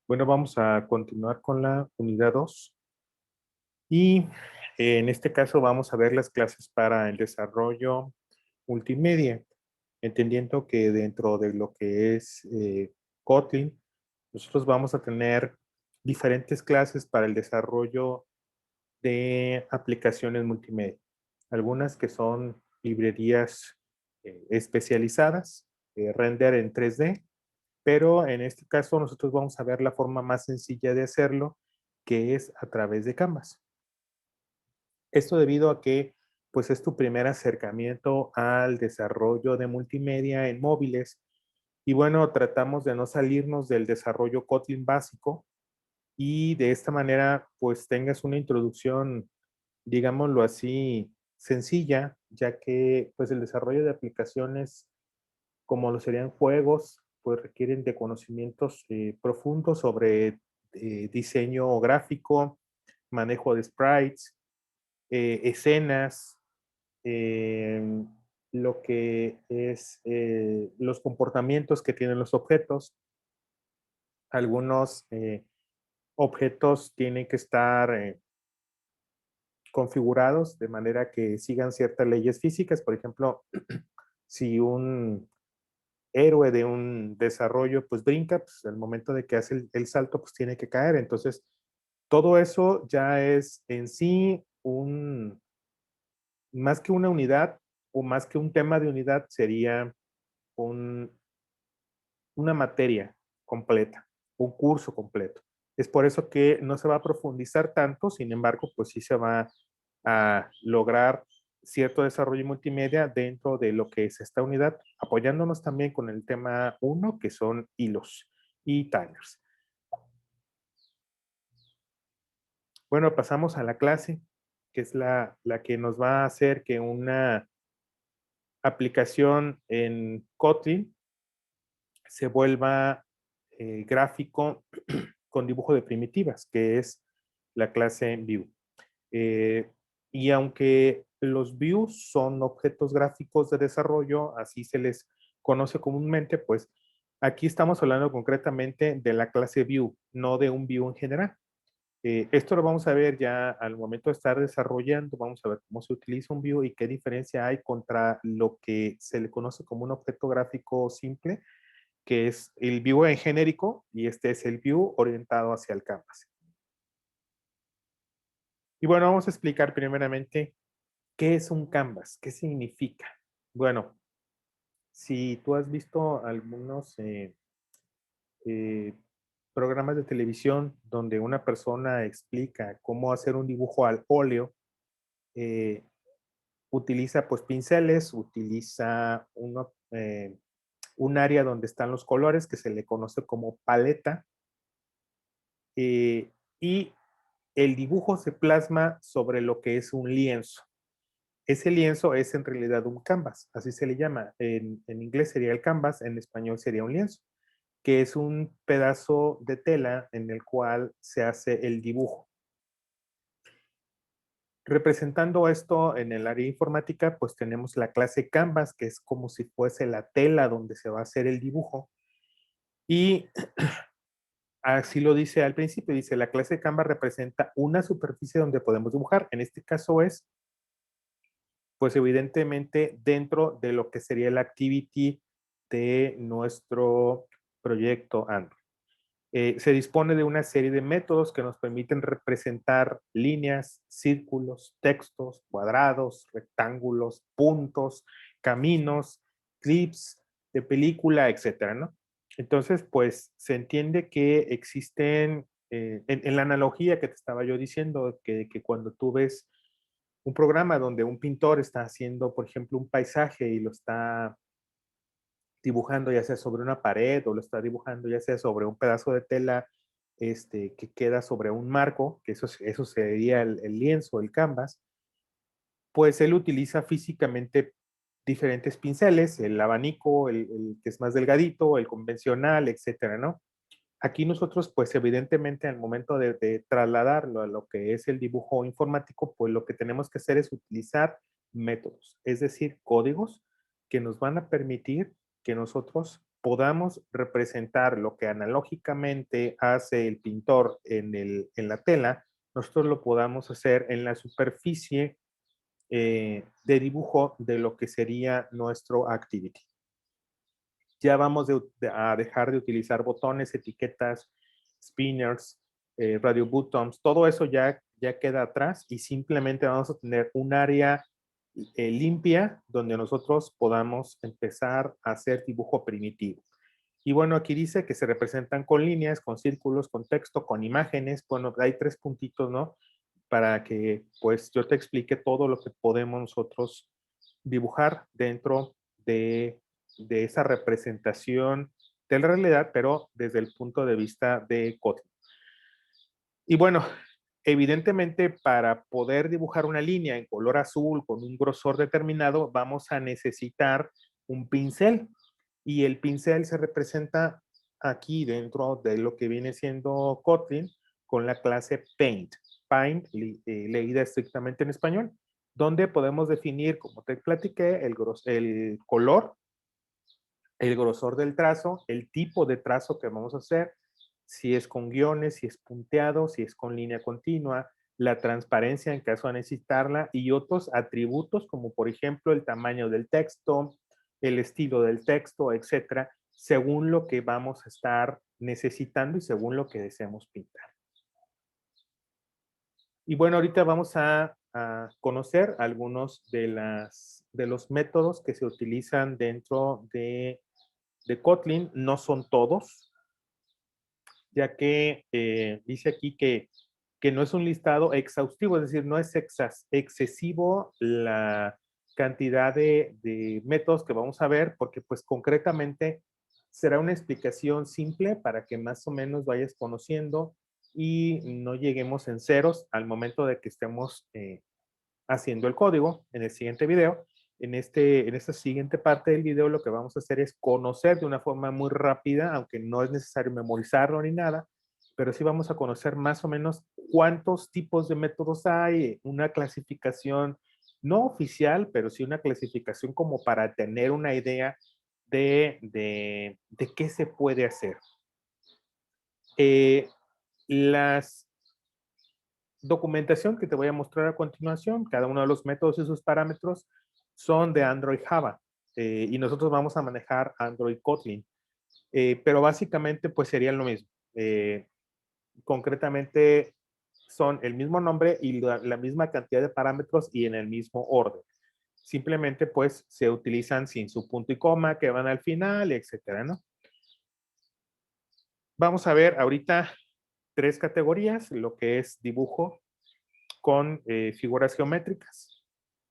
Bueno, vamos a continuar con la unidad 2 y en este caso vamos a ver las clases para el desarrollo multimedia, entendiendo que dentro de lo que es Kotlin, nosotros vamos a tener diferentes clases para el desarrollo de aplicaciones multimedia. Algunas que son librerías especializadas, render en 3D, pero en este caso nosotros vamos a ver la forma más sencilla de hacerlo, que es a través de Canvas. Esto debido a que pues es tu primer acercamiento al desarrollo de multimedia en móviles y bueno, tratamos de no salirnos del desarrollo Kotlin básico y de esta manera pues tengas una introducción, digámoslo así, sencilla, ya que pues el desarrollo de aplicaciones como lo serían juegos, pues requieren de conocimientos profundos sobre diseño gráfico, manejo de sprites, escenas, eh, lo que es los comportamientos que tienen los objetos. Algunos objetos tienen que estar configurados de manera que sigan ciertas leyes físicas. Por ejemplo, si un héroe de un desarrollo pues brinca, pues al momento de que hace el salto pues tiene que caer. Entonces, todo eso ya es en sí más que una unidad o más que un tema de unidad, sería un, una materia completa, un curso completo. Es por eso que no se va a profundizar tanto, sin embargo, pues sí se va a lograr cierto desarrollo multimedia dentro de lo que es esta unidad, apoyándonos también con el tema uno, que son hilos y timers. Bueno, pasamos a la clase, que es la que nos va a hacer que una aplicación en Kotlin se vuelva gráfico con dibujo de primitivas, que es la clase View. Eh, y aunque los views son objetos gráficos de desarrollo, así se les conoce comúnmente, pues aquí estamos hablando concretamente de la clase View, no de un view en general. Esto lo vamos a ver ya al momento de estar desarrollando, vamos a ver cómo se utiliza un view y qué diferencia hay contra lo que se le conoce como un objeto gráfico simple, que es el view en genérico y este es el view orientado hacia el canvas. Y bueno, vamos a explicar primeramente qué es un canvas, qué significa. Bueno, si tú has visto algunos eh, programas de televisión donde una persona explica cómo hacer un dibujo al óleo, eh, utiliza pues pinceles, utiliza un área donde están los colores que se le conoce como paleta, y el dibujo se plasma sobre lo que es un lienzo. Ese lienzo es en realidad un canvas, así se le llama. En inglés sería el canvas, en español sería un lienzo, que es un pedazo de tela en el cual se hace el dibujo. Representando esto en el área informática, pues tenemos la clase Canvas, que es como si fuese la tela donde se va a hacer el dibujo. Y así lo dice al principio, dice, la clase Canvas representa una superficie donde podemos dibujar. En este caso es, pues evidentemente, dentro de lo que sería el activity de nuestro proyecto Android. Se dispone de una serie de métodos que nos permiten representar líneas, círculos, textos, cuadrados, rectángulos, puntos, caminos, clips de película, etcétera, ¿no? Entonces, pues se entiende que existen, en la analogía que te estaba yo diciendo, que cuando tú ves un programa donde un pintor está haciendo, por ejemplo, un paisaje y lo está dibujando ya sea sobre una pared o lo está dibujando ya sea sobre un pedazo de tela que queda sobre un marco, que eso sería el lienzo, el canvas, pues él utiliza físicamente diferentes pinceles, el abanico, el que es más delgadito, el convencional, etcétera, ¿no? Aquí nosotros, pues evidentemente al momento de trasladarlo a lo que es el dibujo informático, pues lo que tenemos que hacer es utilizar métodos, es decir, códigos que nos van a permitir que nosotros podamos representar lo que analógicamente hace el pintor en la tela, nosotros lo podamos hacer en la superficie de dibujo de lo que sería nuestro activity. Ya vamos a dejar de utilizar botones, etiquetas, spinners, radio buttons, todo eso ya queda atrás y simplemente vamos a tener un área limpia donde nosotros podamos empezar a hacer dibujo primitivo. Y bueno, aquí dice que se representan con líneas, con círculos, con texto, con imágenes. Bueno, hay 3 puntitos, ¿no? Para que pues yo te explique todo lo que podemos nosotros dibujar dentro de esa representación de la realidad, pero desde el punto de vista de Kotlin. Y bueno, evidentemente para poder dibujar una línea en color azul con un grosor determinado, vamos a necesitar un pincel. Y el pincel se representa aquí dentro de lo que viene siendo Kotlin con la clase Paint. Paint, leída estrictamente en español, donde podemos definir, como te platiqué, el color, el grosor del trazo, el tipo de trazo que vamos a hacer, si es con guiones, si es punteado, si es con línea continua, la transparencia en caso de necesitarla y otros atributos como por ejemplo el tamaño del texto, el estilo del texto, etcétera, según lo que vamos a estar necesitando y según lo que deseemos pintar. Y bueno, ahorita vamos a conocer algunos de los métodos que se utilizan dentro de Kotlin. No son todos, ya que dice aquí que no es un listado exhaustivo, es decir, no es excesivo la cantidad de métodos que vamos a ver, porque pues concretamente será una explicación simple para que más o menos vayas conociendo y no lleguemos en ceros al momento de que estemos haciendo el código en el siguiente video. En esta siguiente parte del video lo que vamos a hacer es conocer de una forma muy rápida, aunque no es necesario memorizarlo ni nada, pero sí vamos a conocer más o menos cuántos tipos de métodos hay, una clasificación no oficial, pero sí una clasificación como para tener una idea de qué se puede hacer. Las documentación que te voy a mostrar a continuación, cada uno de los métodos y sus parámetros son de Android Java y nosotros vamos a manejar Android Kotlin, pero básicamente pues serían lo mismo. Concretamente son el mismo nombre y la misma cantidad de parámetros y en el mismo orden. Simplemente pues se utilizan sin su punto y coma que van al final, etcétera, ¿no? Vamos a ver ahorita 3 categorías, lo que es dibujo con figuras geométricas,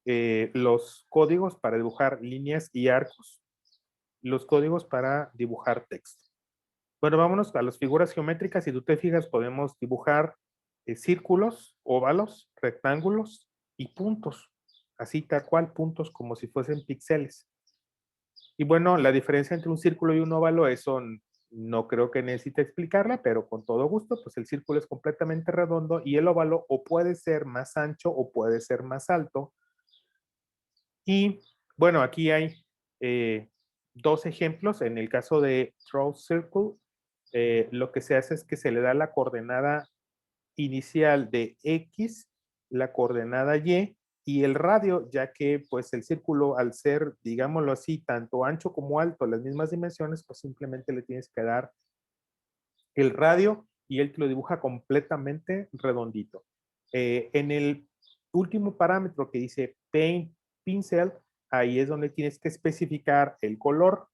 los códigos para dibujar líneas y arcos, los códigos para dibujar texto. Bueno, vámonos a las figuras geométricas. Si tú te fijas, podemos dibujar círculos, óvalos, rectángulos y puntos. Así tal cual, puntos como si fuesen píxeles. Y bueno, la diferencia entre un círculo y un óvalo, eso no creo que necesite explicarla, pero con todo gusto, pues el círculo es completamente redondo y el óvalo o puede ser más ancho o puede ser más alto. Y bueno, aquí hay 2 ejemplos. En el caso de Draw Circle, lo que se hace es que se le da la coordenada inicial de X, la coordenada y el radio, ya que pues el círculo al ser, digámoslo así, tanto ancho como alto, las mismas dimensiones, pues simplemente le tienes que dar el radio y él te lo dibuja completamente redondito. En el último parámetro que dice Paint Pincel, ahí es donde tienes que especificar el color,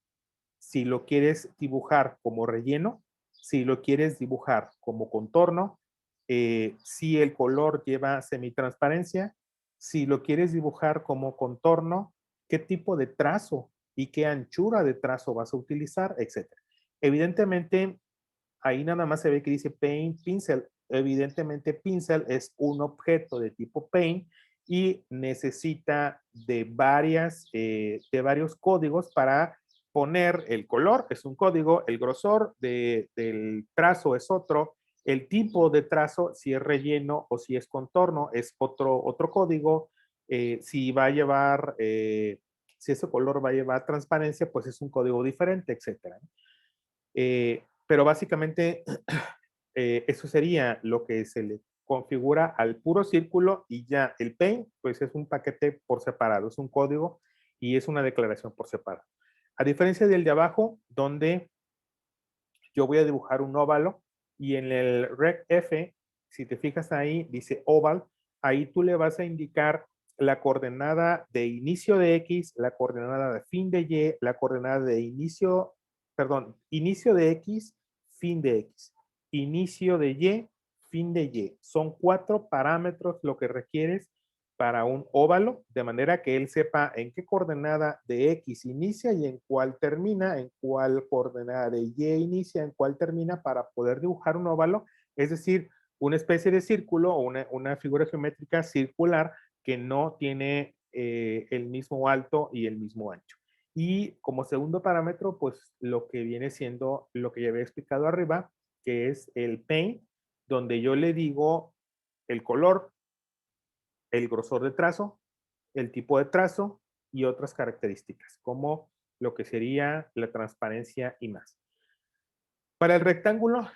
si lo quieres dibujar como relleno, si lo quieres dibujar como contorno, si el color lleva semitransparencia, si lo quieres dibujar como contorno, qué tipo de trazo y qué anchura de trazo vas a utilizar, etc. Evidentemente, ahí nada más se ve que dice Paint Pincel. Evidentemente, Pincel es un objeto de tipo Paint y necesita de varios códigos para poner el color, es un código, el grosor del trazo es otro, el tipo de trazo, si es relleno o si es contorno, es otro código, si va a llevar Si ese color va a llevar transparencia, pues es un código diferente, etcétera. Pero básicamente eso sería lo que se le configura al puro círculo y ya el paint, pues es un paquete por separado, es un código y es una declaración por separado. A diferencia del de abajo, donde yo voy a dibujar un óvalo y en el rec F, si te fijas ahí, dice oval, ahí tú le vas a indicar la coordenada de inicio de X, la coordenada de fin de Y, la coordenada de inicio, perdón, inicio de X, fin de X, inicio de Y, fin de Y. Son 4 parámetros lo que requieres para un óvalo, de manera que él sepa en qué coordenada de X inicia y en cuál termina, en cuál coordenada de Y inicia, en cuál termina, para poder dibujar un óvalo, es decir, una especie de círculo o una figura geométrica circular que no tiene el mismo alto y el mismo ancho. Y como segundo parámetro, pues lo que viene siendo lo que ya había explicado arriba, que es el paint, donde yo le digo el color, el grosor de trazo, el tipo de trazo y otras características, como lo que sería la transparencia y más. Para el rectángulo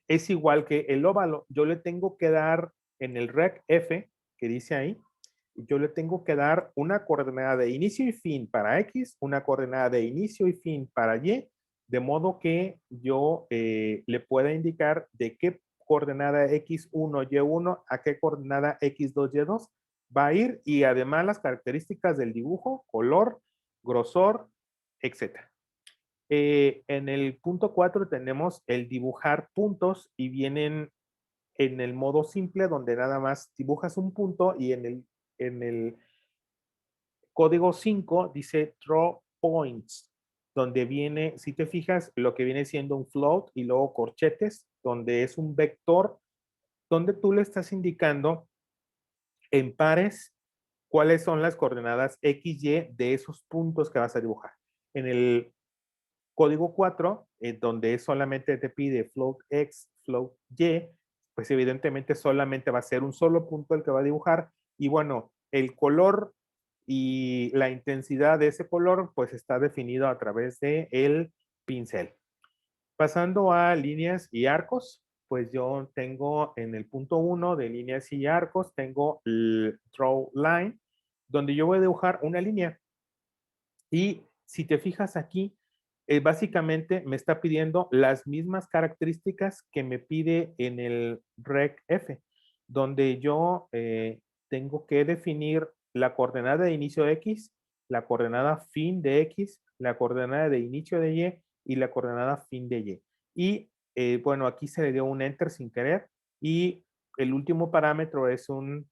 es igual que el óvalo. Yo le tengo que dar en el rec F, que dice ahí, yo le tengo que dar una coordenada de inicio y fin para X, una coordenada de inicio y fin para Y, de modo que yo le pueda indicar de qué coordenada X1, Y1 a qué coordenada X2, Y2 va a ir y además las características del dibujo, color, grosor, etcétera. En el punto 4 tenemos el dibujar puntos y vienen en el modo simple donde nada más dibujas un punto y en el código 5 dice draw points, donde viene, si te fijas, lo que viene siendo un float y luego corchetes, donde es un vector, donde tú le estás indicando en pares cuáles son las coordenadas X, Y de esos puntos que vas a dibujar. En el código 4, donde solamente te pide float X, float Y, pues evidentemente solamente va a ser un solo punto el que va a dibujar. Y bueno, el color y la intensidad de ese color, pues está definido a través de el pincel. Pasando a líneas y arcos, pues yo tengo en el punto 1 de líneas y arcos, tengo el draw line, donde yo voy a dibujar una línea. Y si te fijas aquí, básicamente me está pidiendo las mismas características que me pide en el rec F, donde yo tengo que definir la coordenada de inicio de X, la coordenada fin de X, la coordenada de inicio de Y y la coordenada fin de Y. Y bueno, aquí se le dio un enter sin querer y el último parámetro es un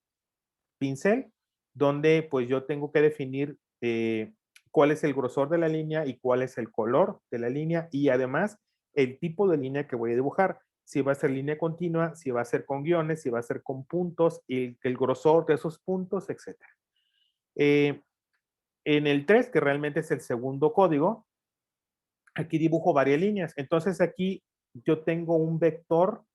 pincel, donde pues yo tengo que definir cuál es el grosor de la línea y cuál es el color de la línea y además el tipo de línea que voy a dibujar. Si va a ser línea continua, si va a ser con guiones, si va a ser con puntos, el grosor de esos puntos, etc. En el 3, que realmente es el segundo código, aquí dibujo varias líneas. Entonces aquí yo tengo un vector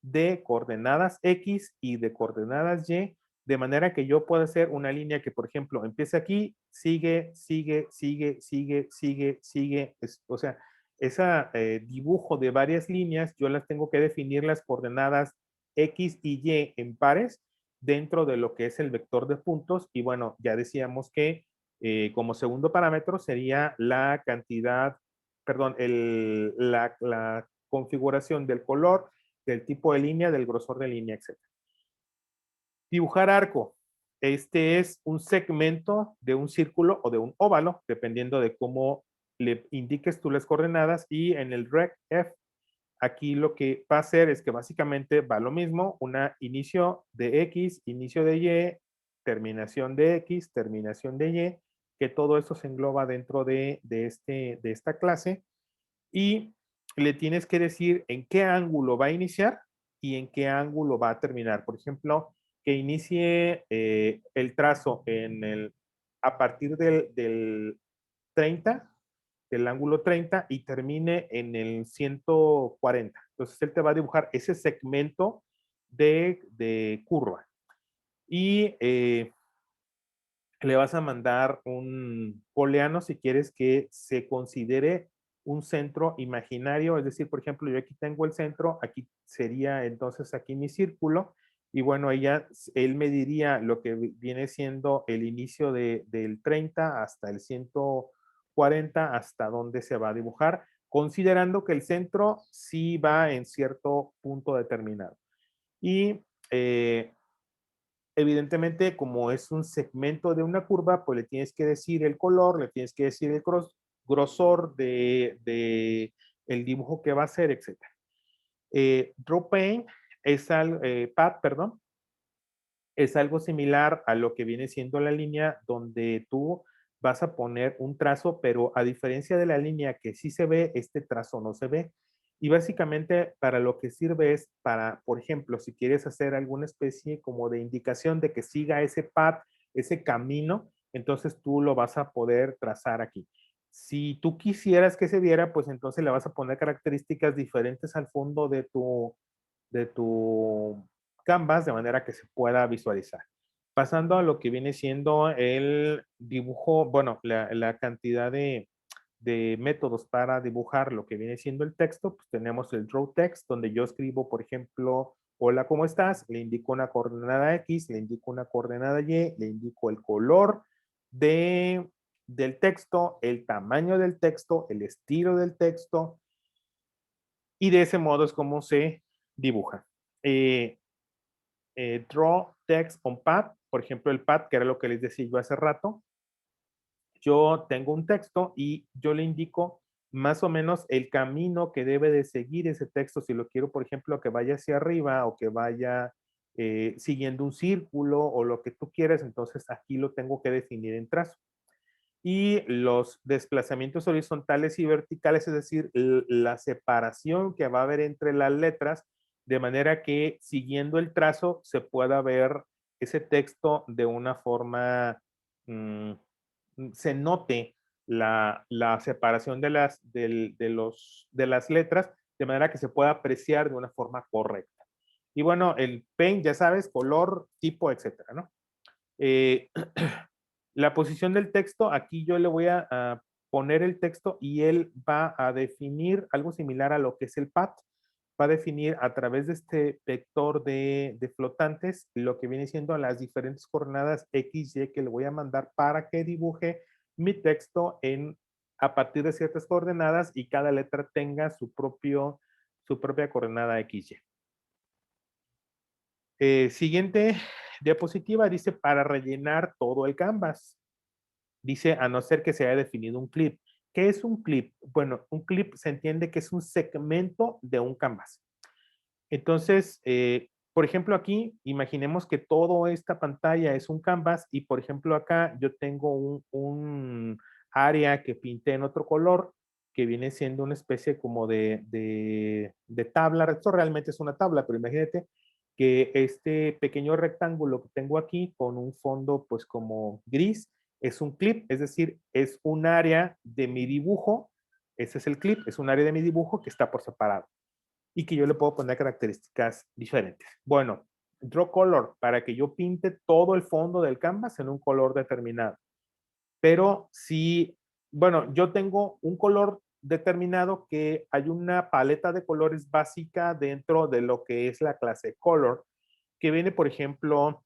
de coordenadas X y de coordenadas Y, de manera que yo puedo hacer una línea que, por ejemplo, empieza aquí, sigue, sigue, sigue, sigue, sigue, sigue. O sea, ese dibujo de varias líneas, yo las tengo que definir las coordenadas X y Y en pares dentro de lo que es el vector de puntos. Y bueno, ya decíamos que como segundo parámetro sería la cantidad, perdón, la configuración del color, del tipo de línea, del grosor de línea, etc. Dibujar arco. Este es un segmento de un círculo o de un óvalo, dependiendo de cómo le indiques tú las coordenadas. Y en el rec F, aquí lo que va a hacer es que básicamente va lo mismo, una inicio de X, inicio de Y, terminación de X, terminación de Y, que todo eso se engloba dentro de esta clase y le tienes que decir en qué ángulo va a iniciar y en qué ángulo va a terminar. Por ejemplo, que inicie el trazo a partir del 30, del ángulo 30 y termine en el 140. Entonces él te va a dibujar ese segmento de curva. Y le vas a mandar un booleano si quieres que se considere un centro imaginario, es decir, por ejemplo, yo aquí tengo el centro, aquí sería entonces aquí mi círculo, y bueno, él me diría lo que viene siendo el inicio del 30 hasta el 140, hasta dónde se va a dibujar, considerando que el centro sí va en cierto punto determinado. Y evidentemente, como es un segmento de una curva, pues le tienes que decir el color, le tienes que decir el grosor de el dibujo que va a hacer, etc. DrawPaint es Pad, perdón, es algo similar a lo que viene siendo la línea donde tú vas a poner un trazo, pero a diferencia de la línea que sí se ve, este trazo no se ve. Y básicamente para lo que sirve es para, por ejemplo, si quieres hacer alguna especie como de indicación de que siga ese path, ese camino, entonces tú lo vas a poder trazar aquí. Si tú quisieras que se viera, pues entonces le vas a poner características diferentes al fondo de tu Canvas de manera que se pueda visualizar. Pasando a lo que viene siendo el dibujo, bueno, la cantidad de métodos para dibujar lo que viene siendo el texto, pues tenemos el draw text, donde yo escribo, por ejemplo, hola, ¿cómo estás? Le indico una coordenada X, le indico una coordenada Y, le indico el color del texto, el tamaño del texto, el estilo del texto, y de ese modo es como se dibuja. Eh, Draw text on pad, por ejemplo, el pad, que era lo que les decía yo hace rato, yo tengo un texto y yo le indico más o menos el camino que debe de seguir ese texto, si lo quiero, por ejemplo, que vaya hacia arriba o que vaya siguiendo un círculo o lo que tú quieras, entonces aquí lo tengo que definir en trazo. Y los desplazamientos horizontales y verticales, es decir, la separación que va a haber entre las letras, de manera que siguiendo el trazo se pueda ver ese texto de una forma, mmm, se note la separación de las letras, de manera que se pueda apreciar de una forma correcta. Y bueno, el paint, ya sabes, color, tipo, etcétera, ¿no? Eh, la posición del texto, aquí yo le voy a poner el texto y él va a definir algo similar a lo que es el path. Va a definir a través de este vector de flotantes lo que viene siendo las diferentes coordenadas X, Y que le voy a mandar para que dibuje mi texto a partir de ciertas coordenadas y cada letra tenga su propia coordenada X, Y. Siguiente diapositiva dice para rellenar todo el canvas. Dice, a no ser que se haya definido un clip. ¿Qué es un clip? Bueno, un clip se entiende que es un segmento de un canvas. Entonces, por ejemplo, aquí, imaginemos que toda esta pantalla es un canvas y, por ejemplo, acá yo tengo un área que pinté en otro color que viene siendo una especie como de tabla. Esto realmente es una tabla, pero imagínate que este pequeño rectángulo que tengo aquí con un fondo pues como gris es un clip, es decir, es un área de mi dibujo. Ese es el clip, es un área de mi dibujo que está por separado y que yo le puedo poner características diferentes. Bueno, draw color para que yo pinte todo el fondo del canvas en un color determinado. Pero si, bueno, yo tengo un color determinado que hay una paleta de colores básica dentro de lo que es la clase color, que viene, por ejemplo,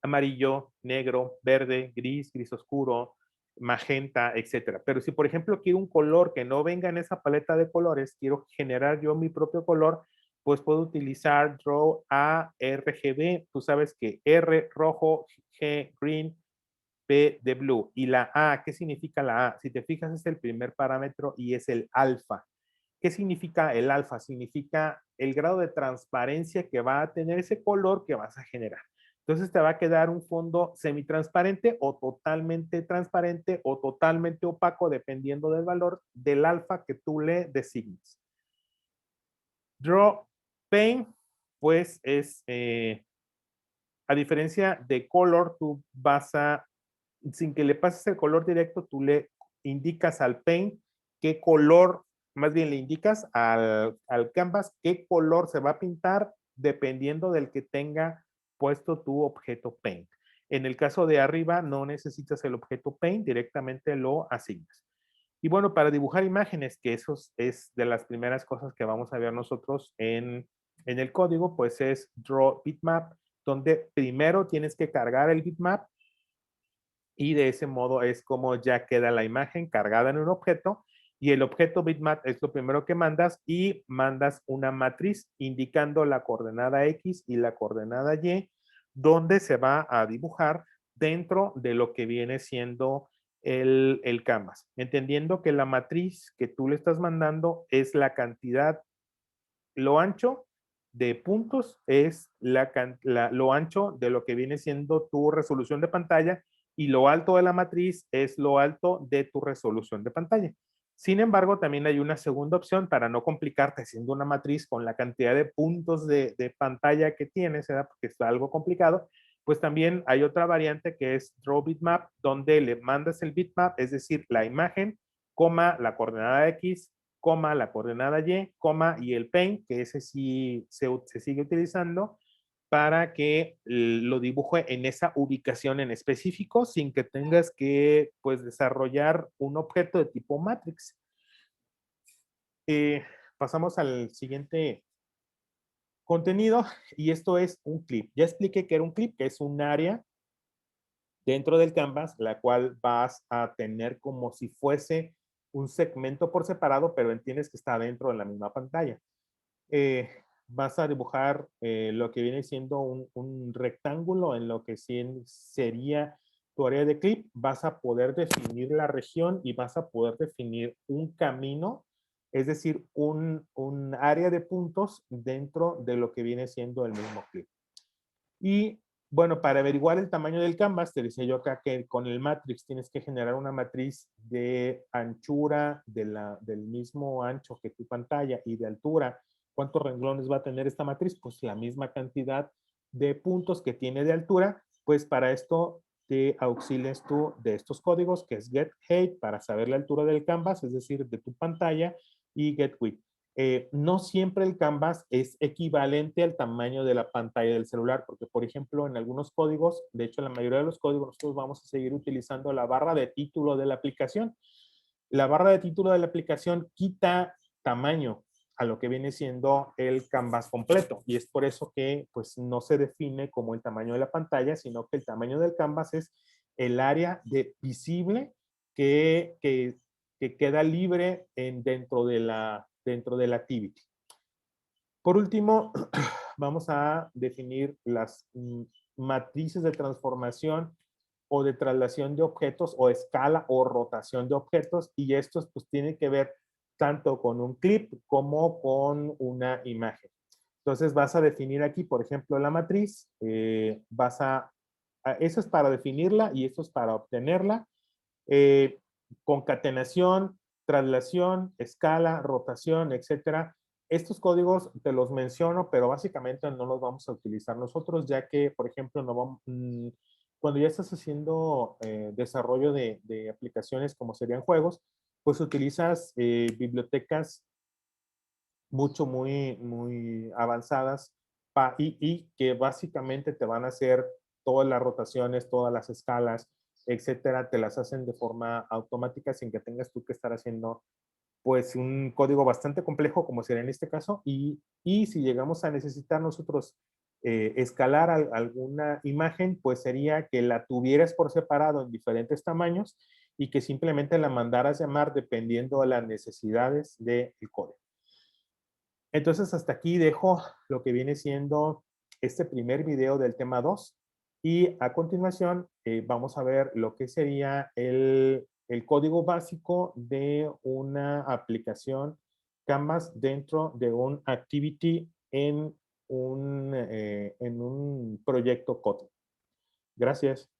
amarillo, negro, verde, gris, gris oscuro, magenta, etcétera. Pero si, por ejemplo, quiero un color que no venga en esa paleta de colores, quiero generar yo mi propio color, pues puedo utilizar Draw A RGB. Tú sabes que R rojo, G green, P de blue. Y la A, ¿qué significa la A? Si te fijas, es el primer parámetro y es el alfa. ¿Qué significa el alfa? Significa el grado de transparencia que va a tener ese color que vas a generar. Entonces te va a quedar un fondo semitransparente o totalmente transparente o totalmente opaco dependiendo del valor del alfa que tú le designes. Draw Paint, pues es, a diferencia de Color, tú vas sin que le pases el color directo, tú le indicas al Paint qué color, más bien le indicas al canvas qué color se va a pintar dependiendo del que tenga puesto tu objeto Paint. En el caso de arriba, no necesitas el objeto Paint, directamente lo asignas. Y bueno, para dibujar imágenes, que eso es de las primeras cosas que vamos a ver nosotros en el código, pues es Draw Bitmap, donde primero tienes que cargar el bitmap y de ese modo es como ya queda la imagen cargada en un objeto y el objeto bitmap es lo primero que mandas y mandas una matriz indicando la coordenada X y la coordenada Y donde se va a dibujar dentro de lo que viene siendo el canvas. Entendiendo que la matriz que tú le estás mandando es la cantidad, lo ancho de puntos es lo ancho de lo que viene siendo tu resolución de pantalla y lo alto de la matriz es lo alto de tu resolución de pantalla. Sin embargo, también hay una segunda opción para no complicarte haciendo una matriz con la cantidad de puntos de pantalla que tienes, ¿verdad? Porque está algo complicado. Pues también hay otra variante que es Draw Bitmap, donde le mandas el bitmap, es decir, la imagen, coma, la coordenada X, coma, la coordenada Y, coma, y el paint, que ese sí se sigue utilizando para que lo dibuje en esa ubicación en específico sin que tengas que pues desarrollar un objeto de tipo matrix. Pasamos al siguiente contenido y esto es un clip. Ya expliqué que era un clip, que es un área dentro del canvas, la cual vas a tener como si fuese un segmento por separado, pero entiendes que está dentro de la misma pantalla. Vas a dibujar lo que viene siendo un rectángulo en lo que sería tu área de clip. Vas a poder definir la región y vas a poder definir un camino, es decir, un área de puntos dentro de lo que viene siendo el mismo clip. Y bueno, para averiguar el tamaño del canvas, te decía yo acá que con el matrix tienes que generar una matriz de anchura del mismo ancho que tu pantalla y de altura. ¿Cuántos renglones va a tener esta matriz? Pues la misma cantidad de puntos que tiene de altura. Pues para esto te auxilias tú de estos códigos, que es getHeight para saber la altura del canvas, es decir, de tu pantalla, y getWidth. No siempre el canvas es equivalente al tamaño de la pantalla del celular, porque por ejemplo en algunos códigos, de hecho en la mayoría de los códigos nosotros vamos a seguir utilizando la barra de título de la aplicación. La barra de título de la aplicación quita tamaño a lo que viene siendo el canvas completo y es por eso que pues no se define como el tamaño de la pantalla, sino que el tamaño del canvas es el área visible que queda libre dentro de la activity. Por último, vamos a definir las matrices de transformación o de traslación de objetos o escala o rotación de objetos y estos pues tienen que ver tanto con un clip como con una imagen. Entonces vas a definir aquí, por ejemplo, la matriz, eso es para definirla y esto es para obtenerla. Concatenación, traslación, escala, rotación, etcétera. Estos códigos te los menciono, pero básicamente no los vamos a utilizar nosotros, ya que, por ejemplo, cuando ya estás haciendo desarrollo de aplicaciones como serían juegos, pues utilizas bibliotecas muy avanzadas y que básicamente te van a hacer todas las rotaciones, todas las escalas, etcétera, te las hacen de forma automática sin que tengas tú que estar haciendo pues un código bastante complejo como sería en este caso y si llegamos a necesitar nosotros escalar alguna imagen, pues sería que la tuvieras por separado en diferentes tamaños y que simplemente la mandaras llamar dependiendo de las necesidades del código. Entonces, hasta aquí dejo lo que viene siendo este primer video del tema 2 y a continuación vamos a ver lo que sería el código básico de una aplicación Canvas dentro de un activity en un proyecto Kotlin. Gracias.